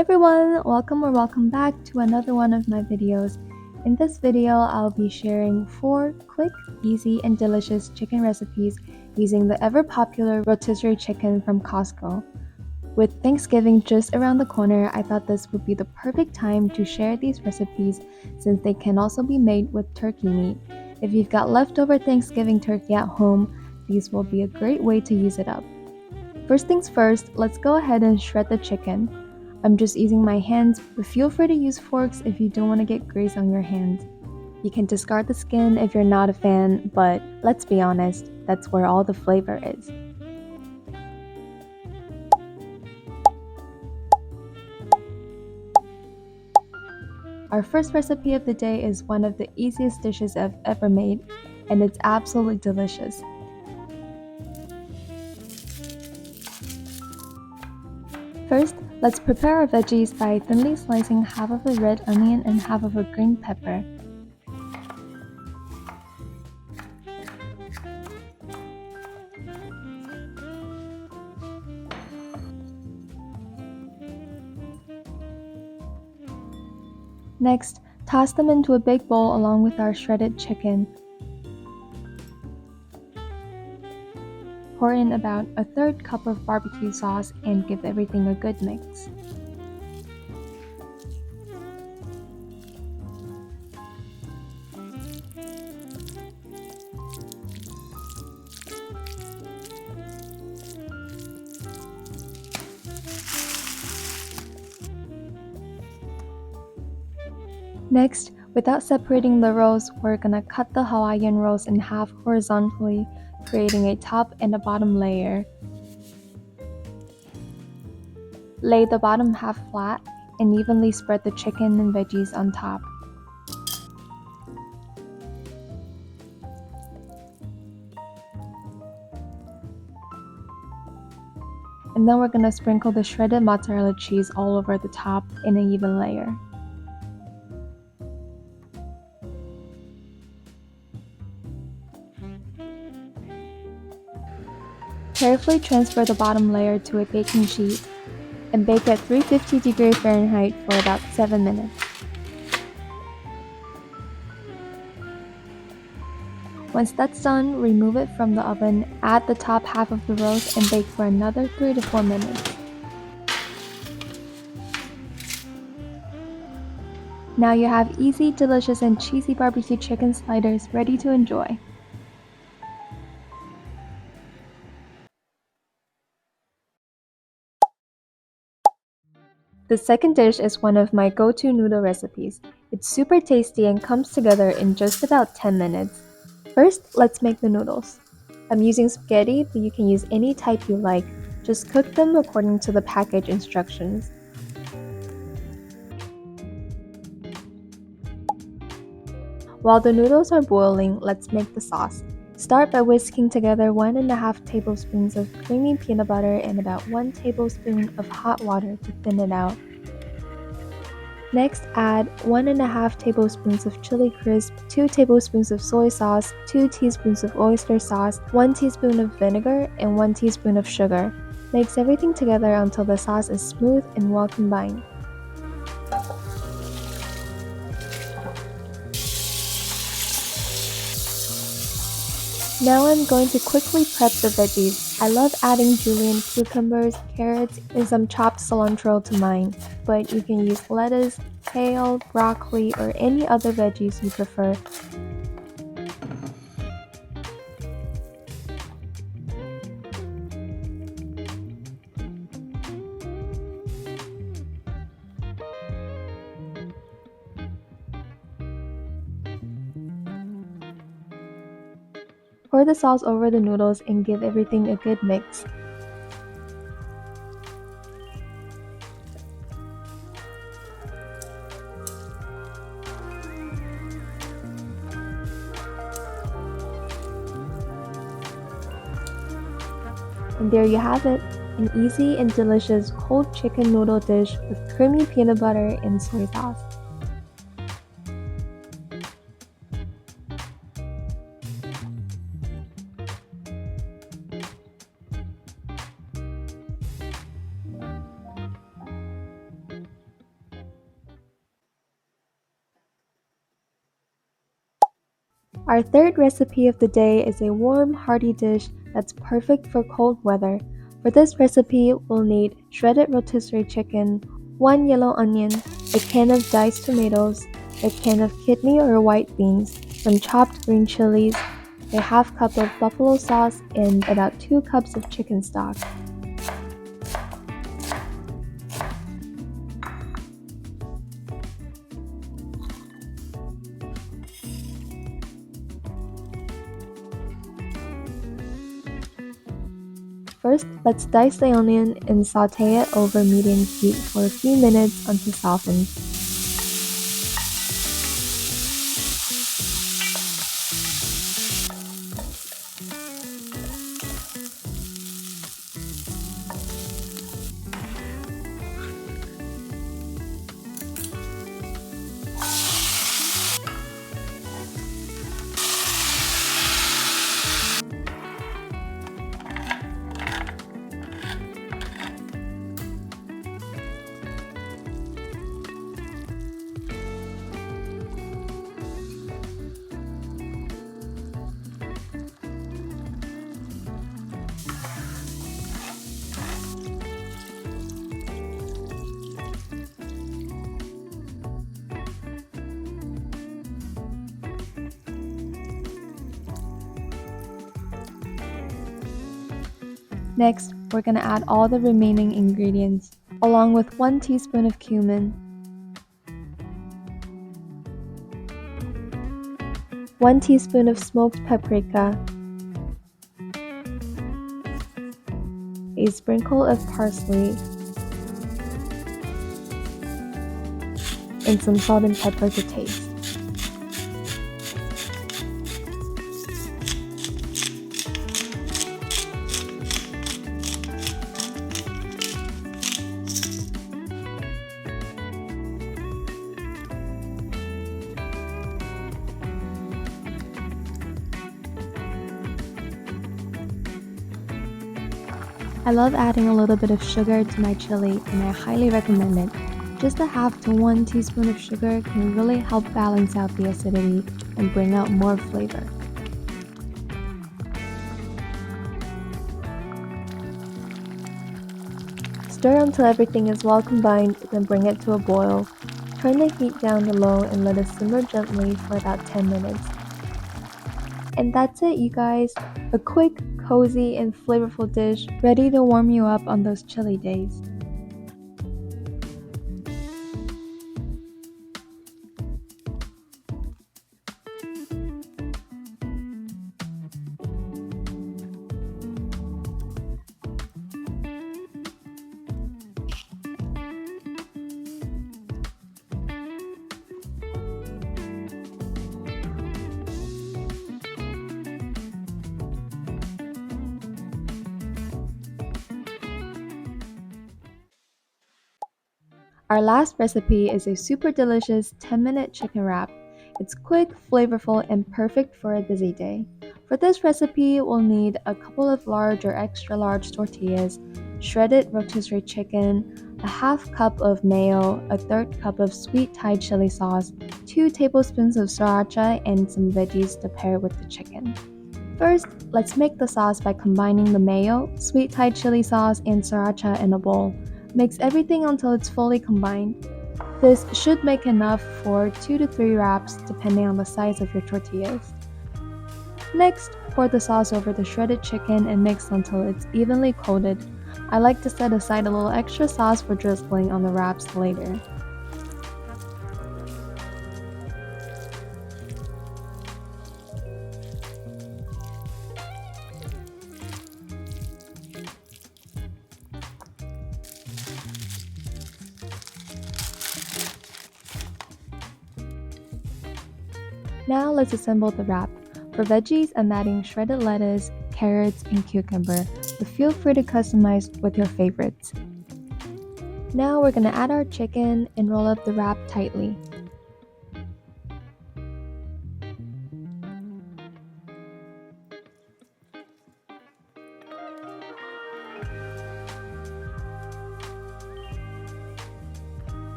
everyone, welcome back to another one of my videos. In this video, I'll be sharing 4 quick, easy, and delicious chicken recipes using the ever popular rotisserie chicken from Costco. With Thanksgiving just around the corner, I thought this would be the perfect time to share these recipes since they can also be made with turkey meat. If you've got leftover Thanksgiving turkey at home, these will be a great way to use it up. First things first, let's go ahead and shred the chicken. I'm just using my hands, but feel free to use forks if you don't want to get grease on your hands. You can discard the skin if you're not a fan, but let's be honest, that's where all the flavor is. Our first recipe of the day is one of the easiest dishes I've ever made, and it's absolutely delicious. First, let's prepare our veggies by thinly slicing half of a red onion and half of a green pepper. Next, toss them into a big bowl along with our shredded chicken. Pour in about a third cup of barbecue sauce and give everything a good mix. Next, without separating the rolls, we're gonna cut the Hawaiian rolls in half horizontally, creating a top and a bottom layer. Lay the bottom half flat and evenly spread the chicken and veggies on top. And then we're gonna sprinkle the shredded mozzarella cheese all over the top in an even layer. Carefully transfer the bottom layer to a baking sheet and bake at 350 Fahrenheit for about 7 minutes. Once that's done, remove it from the oven, add the top half of the roast and bake for another 3 to 4 minutes. Now you have easy, delicious, and cheesy barbecue chicken sliders ready to enjoy. The second dish is one of my go-to noodle recipes. It's super tasty and comes together in just about 10 minutes. First, let's make the noodles. I'm using spaghetti, but you can use any type you like. Just cook them according to the package instructions. While the noodles are boiling, let's make the sauce. Start by whisking together 1.5 tablespoons of creamy peanut butter and about 1 tablespoon of hot water to thin it out. Next, add 1.5 tablespoons of chili crisp, 2 tablespoons of soy sauce, 2 teaspoons of oyster sauce, 1 teaspoon of vinegar, and 1 teaspoon of sugar. Mix everything together until the sauce is smooth and well combined. Now I'm going to quickly prep the veggies. I love adding julienne cucumbers, carrots, and some chopped cilantro to mine, but you can use lettuce, kale, broccoli, or any other veggies you prefer. Pour the sauce over the noodles and give everything a good mix. And there you have it, an easy and delicious cold chicken noodle dish with creamy peanut butter and soy sauce. Our third recipe of the day is a warm, hearty dish that's perfect for cold weather. For this recipe, we'll need shredded rotisserie chicken, 1 yellow onion, a can of diced tomatoes, a can of kidney or white beans, some chopped green chilies, a half cup of buffalo sauce, and about 2 cups of chicken stock. First, let's dice the onion and saute it over medium heat for a few minutes until softened. Next, we're going to add all the remaining ingredients, along with 1 teaspoon of cumin, 1 teaspoon of smoked paprika, a sprinkle of parsley, and some salt and pepper to taste. I love adding a little bit of sugar to my chili, and I highly recommend it. Just a half to 1 teaspoon of sugar can really help balance out the acidity and bring out more flavor. Stir until everything is well combined, then bring it to a boil. Turn the heat down to low and let it simmer gently for about 10 minutes. And that's it, you guys. A quick, cozy, and flavorful dish ready to warm you up on those chilly days. Our last recipe is a super delicious 10-minute chicken wrap. It's quick, flavorful, and perfect for a busy day. For this recipe, we'll need a couple of large or extra large tortillas, shredded rotisserie chicken, a half cup of mayo, a third cup of sweet Thai chili sauce, 2 tablespoons of sriracha, and some veggies to pair with the chicken. First, let's make the sauce by combining the mayo, sweet Thai chili sauce, and sriracha in a bowl. Mix everything until it's fully combined. This should make enough for 2 to 3 wraps depending on the size of your tortillas. Next, pour the sauce over the shredded chicken and mix until it's evenly coated. I like to set aside a little extra sauce for drizzling on the wraps later. Now let's assemble the wrap. For veggies, I'm adding shredded lettuce, carrots, and cucumber, but feel free to customize with your favorites. Now we're going to add our chicken and roll up the wrap tightly.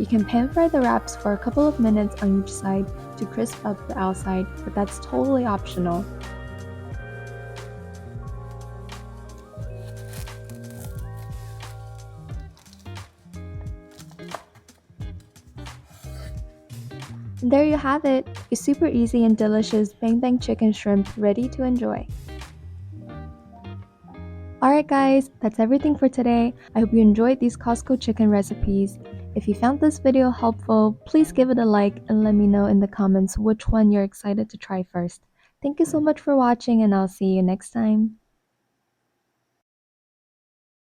You can pan fry the wraps for a couple of minutes on each side to crisp up the outside, but that's totally optional. And there you have it, a super easy and delicious bang bang chicken shrimp ready to enjoy. Alright guys, that's everything for today. I hope you enjoyed these Costco chicken recipes. If you found this video helpful, please give it a like and let me know in the comments which one you're excited to try first. Thank you so much for watching and I'll see you next time.